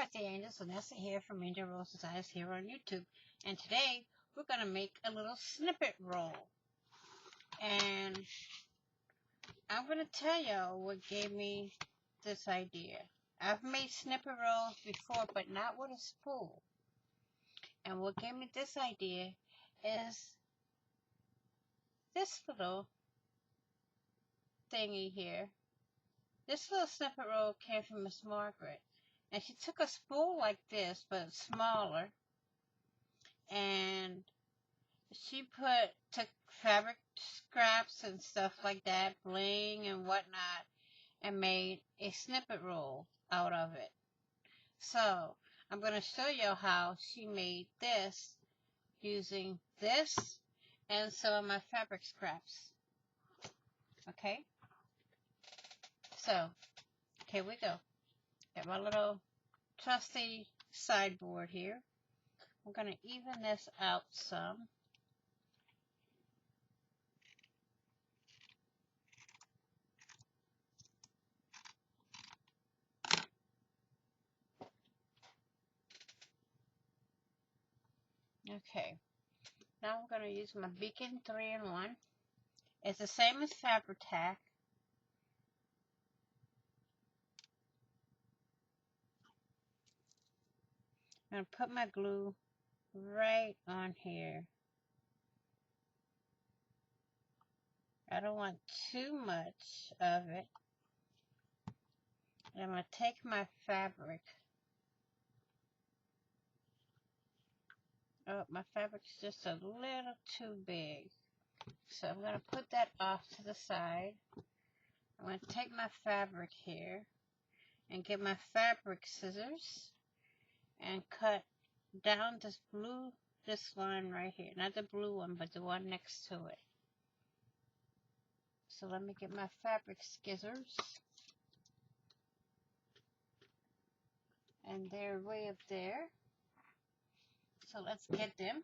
Birthday Angels, Vanessa here from AngelRose's Eyes here on YouTube. And today we're going to make a little snippet roll. And I'm going to tell y'all what gave me this idea. I've made snippet rolls before, but not with a spool. And what gave me this idea is this little thingy here. This little snippet roll came from Miss Margaret. And she took a spool like this, but smaller, and she took fabric scraps and stuff like that, bling and whatnot, and made a snippet roll out of it. So I'm going to show you how she made this using this and some of my fabric scraps. Okay? So, here we go. Got my little trusty sideboard here. I'm going to even this out some. Okay. Now I'm going to use my Beacon 3-in-1. It's the same as Fabri-Tac. I'm going to put my glue right on here. I don't want too much of it. And I'm going to take my fabric. Oh, my fabric's just a little too big. So I'm going to put that off to the side. I'm going to take my fabric here and get my fabric scissors and cut down this line right here. Not the blue one, but the one next to it. So let me get my fabric scissors. And they're way up there. So let's get them.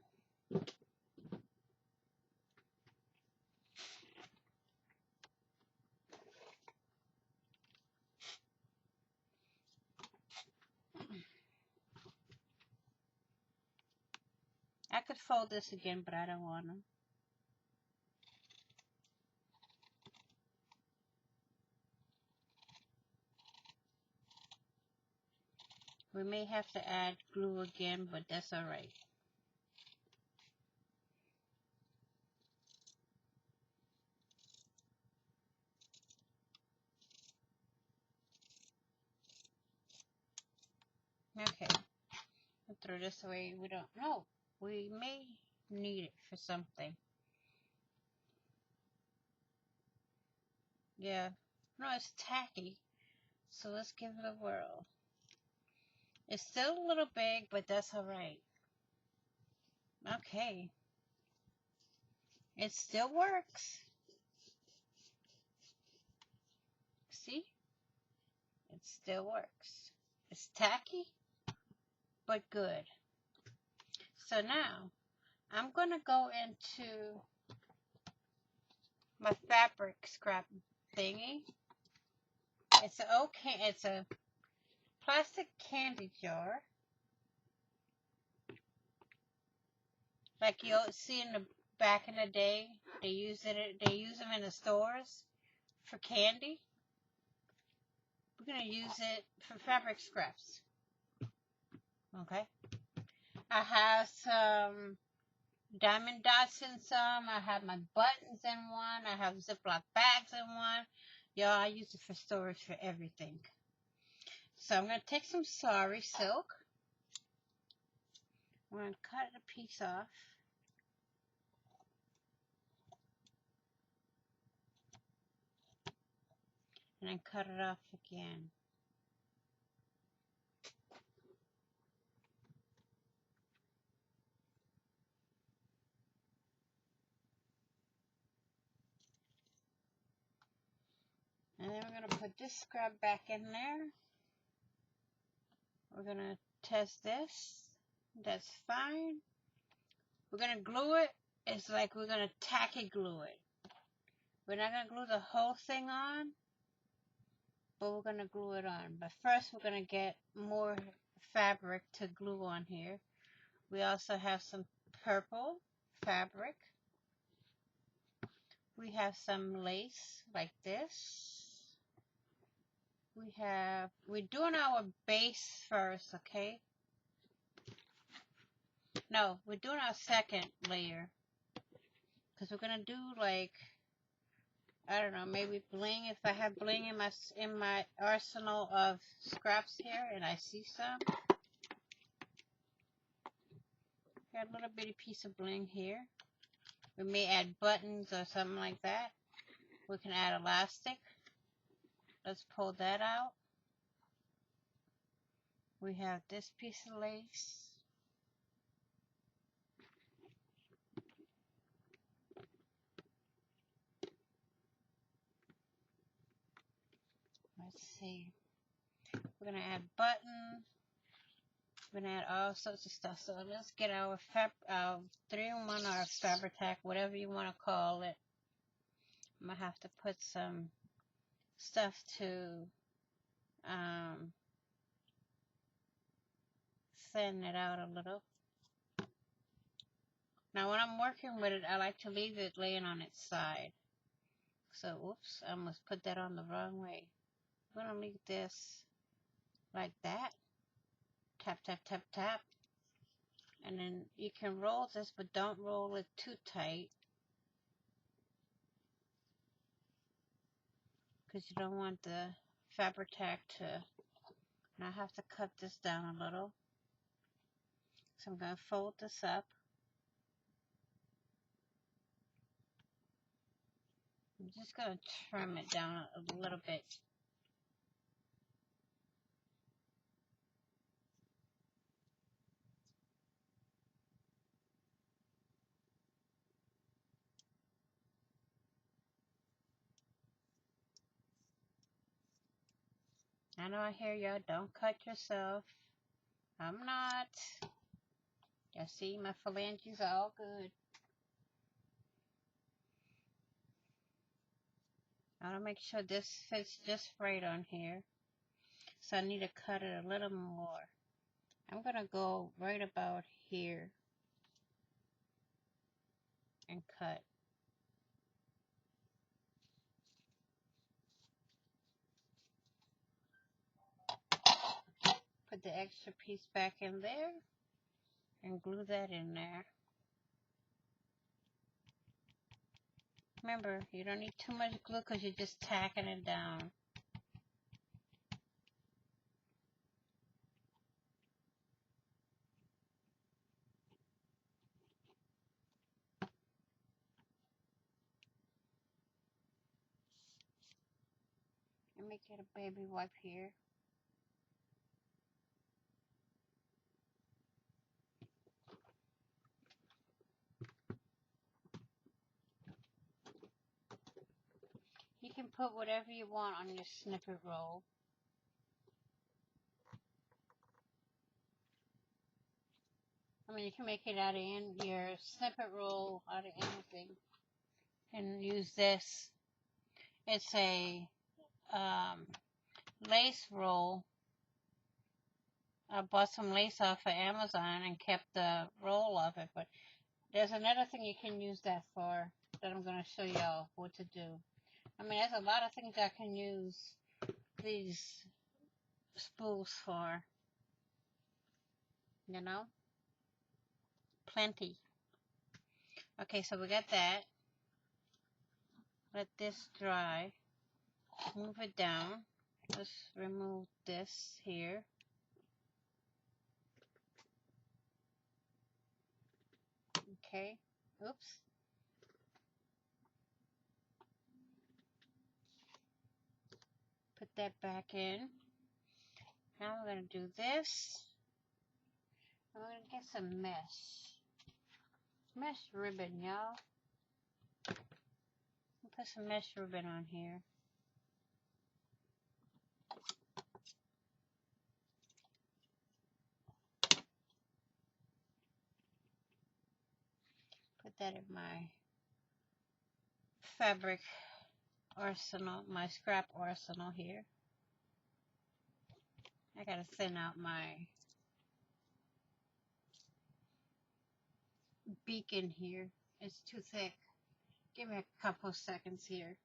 I could fold this again, but I don't want to. We may have to add glue again, but that's alright. Okay, I'll throw this away. We don't know. We may need it for something. Yeah, no, it's tacky. So let's give it a whirl. It's still a little big, but that's alright. Okay. It still works. See? It still works. It's tacky, but good. So now, I'm going to go into my fabric scrap thingy. It's a plastic candy jar. Like you'll see in the back in the day, they use them in the stores for candy. We're going to use it for fabric scraps. Okay. I have some diamond dots in some. I have my buttons in one. I have Ziploc bags in one. Y'all, I use it for storage for everything. So I'm going to take some sari silk. I'm going to cut a piece off. And then cut it off again. And then we're going to put this scrap back in there. We're going to test this. That's fine. We're going to glue it. It's like we're going to tacky glue it. We're not going to glue the whole thing on, but we're going to glue it on. But first we're going to get more fabric to glue on here. We also have some purple fabric. We have some lace like this. We're doing our base first, okay? No, we're doing our second layer. Because we're going to do like, I don't know, maybe bling. If I have bling in my arsenal of scraps here, and I see some. Got a little bitty piece of bling here. We may add buttons or something like that. We can add elastic. Let's pull that out. We have this piece of lace. Let's see. We're going to add buttons. We're going to add all sorts of stuff. So let's get our 3-in-1 or Fabri-Tac, whatever you want to call it. I'm going to have to put some stuff to thin it out a little. Now when I'm working with it, I like to leave it laying on its side. So, oops, I almost put that on the wrong way. I'm going to leave this like that. Tap, tap, tap, tap. And then you can roll this, but don't roll it too tight. Because you don't want the Fabri-Tac to... And I have to cut this down a little. So I'm going to fold this up. I'm just going to trim it down a little bit. I know I hear y'all, don't cut yourself. I'm not. You see, my phalanges are all good. I want to make sure this fits just right on here. So I need to cut it a little more. I'm going to go right about here and cut. Put the extra piece back in there and glue that in there. Remember, you don't need too much glue because you're just tacking it down. Let me get a baby wipe here. You can put whatever you want on your snippet roll. I mean, you can make it out of your snippet roll out of anything. And use this. It's a lace roll. I bought some lace off of Amazon and kept the roll of it. But there's another thing you can use that for that I'm going to show y'all what to do. I mean, there's a lot of things I can use these spools for. You know? Plenty. Okay, so we got that. Let this dry. Move it down. Let's remove this here. Okay. Oops. Put that back in. Now we're going to do this. I'm going to get some mesh. Mesh ribbon, y'all. Put some mesh ribbon on here. Put that in my fabric arsenal, my scrap arsenal here. I gotta thin out my beacon here. It's too thick. Give me a couple seconds here.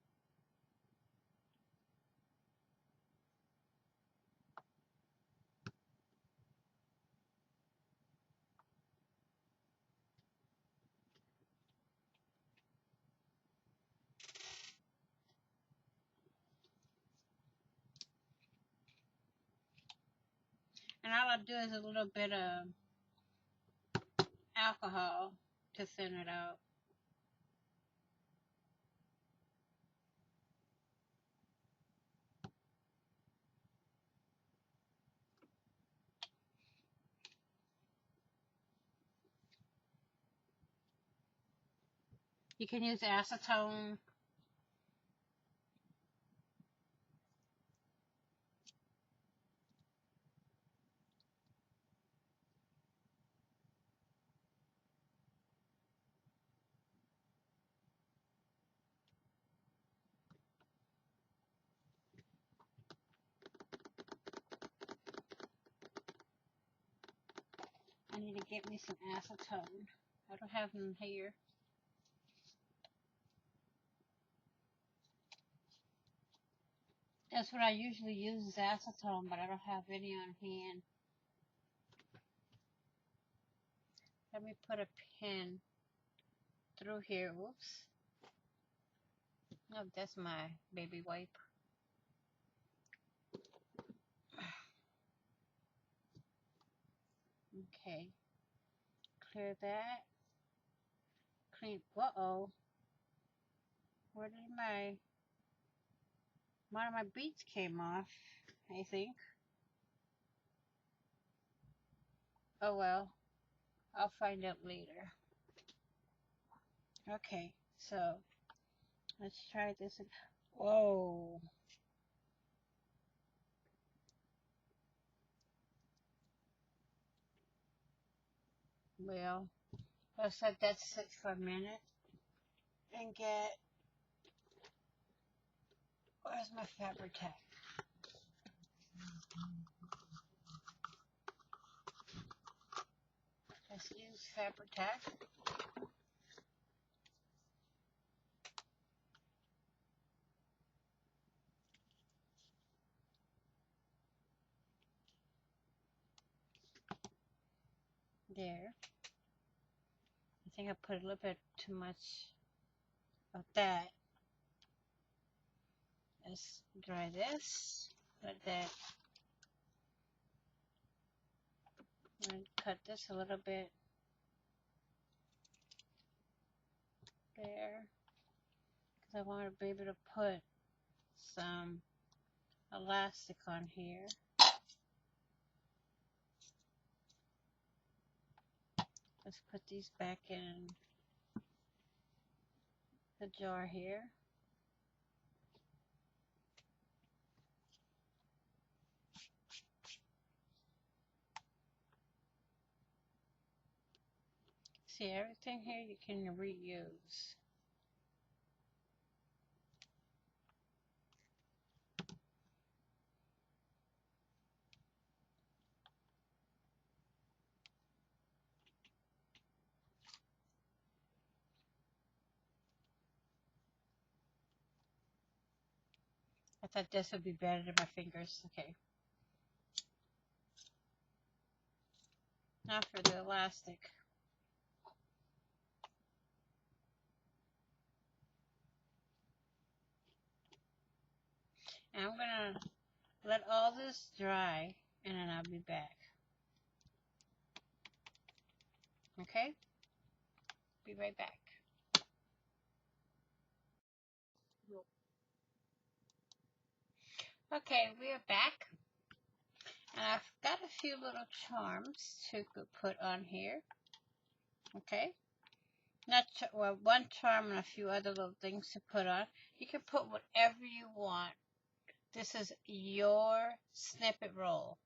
And all I do is a little bit of alcohol to thin it out. You can use acetone. I need to get me some acetone. I don't have them here. That's what I usually use is acetone, but I don't have any on hand. Let me put a pin through here. Whoops. No, that's my baby wipe. Okay. Clear that. Clean. Uh-oh. Where did one of my beads came off, I think. Oh well. I'll find out later. Okay, so let's try this. Whoa. Well, let's let that sit for a minute and get, where's my fabric tack? Let's use fabric tack. There. I think I put a little bit too much of that. Let's dry this. Let that. And cut this a little bit. There. Because I want to be able to put some elastic on here. Let's put these back in the jar here. See, everything here you can reuse. I thought this would be better than my fingers. Okay. Now for the elastic. And I'm going to let all this dry, and then I'll be back. Okay? Be right back. Okay, we are back. And I've got a few little charms to put on here. Okay? Not well, one charm and a few other little things to put on. You can put whatever you want. This is your snippet roll.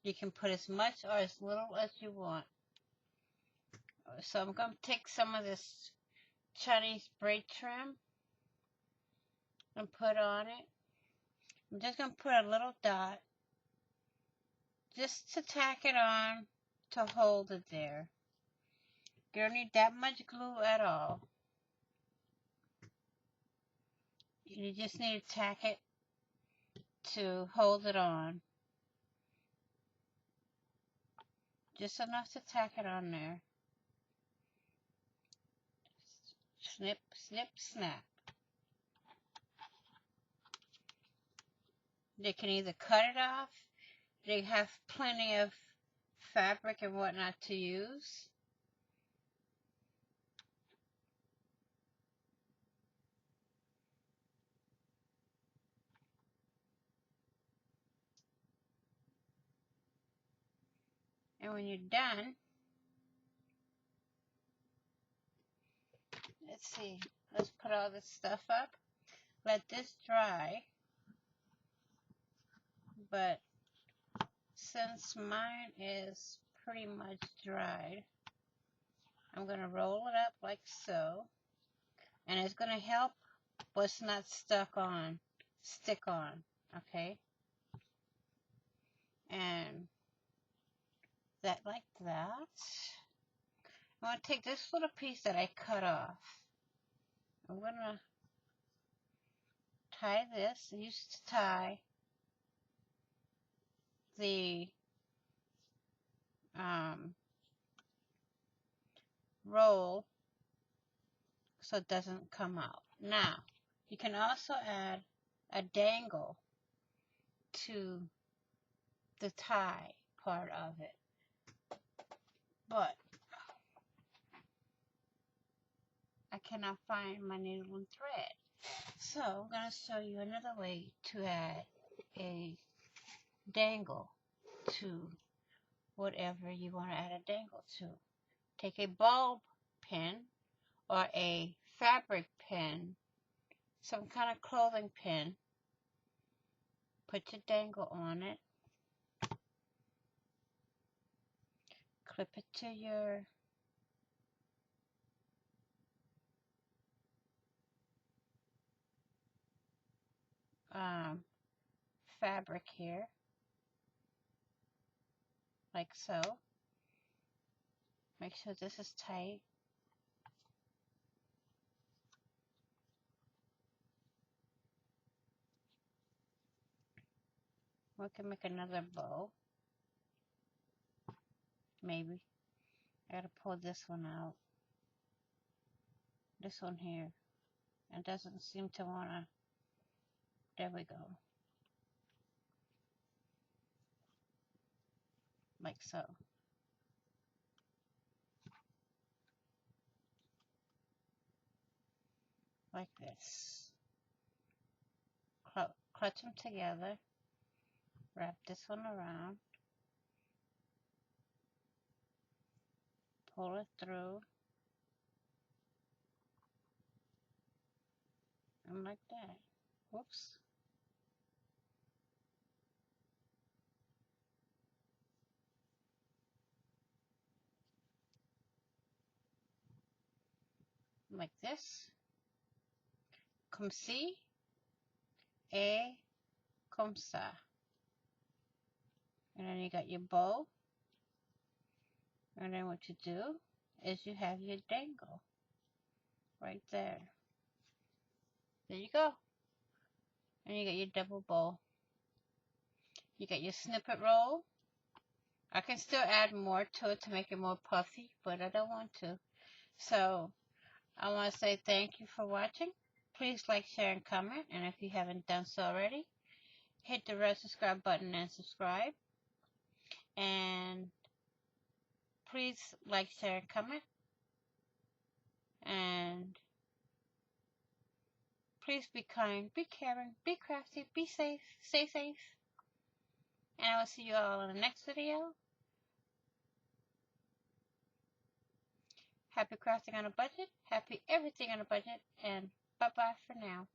You can put as much or as little as you want. So I'm going to take some of this Chinese braid trim and put on it. I'm just going to put a little dot just to tack it on to hold it there. You don't need that much glue at all. You just need to tack it to hold it on. Just enough to tack it on there. Snip, snip, snap. They can either cut it off. They have plenty of fabric and whatnot to use. And when you're done, let's see, let's put all this stuff up. Let this dry. But since mine is pretty much dried, I'm going to roll it up like so. And it's going to help what's not stick on. Okay? And that like that. I'm going to take this little piece that I cut off. I'm going to tie this. I used to tie the roll so it doesn't come out. Now, you can also add a dangle to the tie part of it. But I cannot find my needle and thread. So I'm going to show you another way to add a dangle to whatever you want to add a dangle to. Take a bulb pin or a fabric pin, some kind of clothing pin, put your dangle on it, clip it to your fabric here, like so. Make sure this is tight. We can make another bow. Maybe. I gotta pull this one out. This one here. It doesn't seem to wanna. There we go. Like so. Like this. Clutch them together. Wrap this one around. Pull it through. And like that. Whoops. Like this. Comme ci et comme ça. And then you got your bow. And then what you do is you have your dangle right there. There you go. And you got your double bow. You got your snippet roll. I can still add more to it to make it more puffy, but I don't want to. So I want to say thank you for watching. Please like, share, and comment. And if you haven't done so already, hit the red subscribe button and subscribe. And please like, share, and comment. And please be kind, be caring, be crafty, be safe, stay safe. And I will see you all in the next video. Happy crafting on a budget. Happy everything on a budget. And bye-bye for now.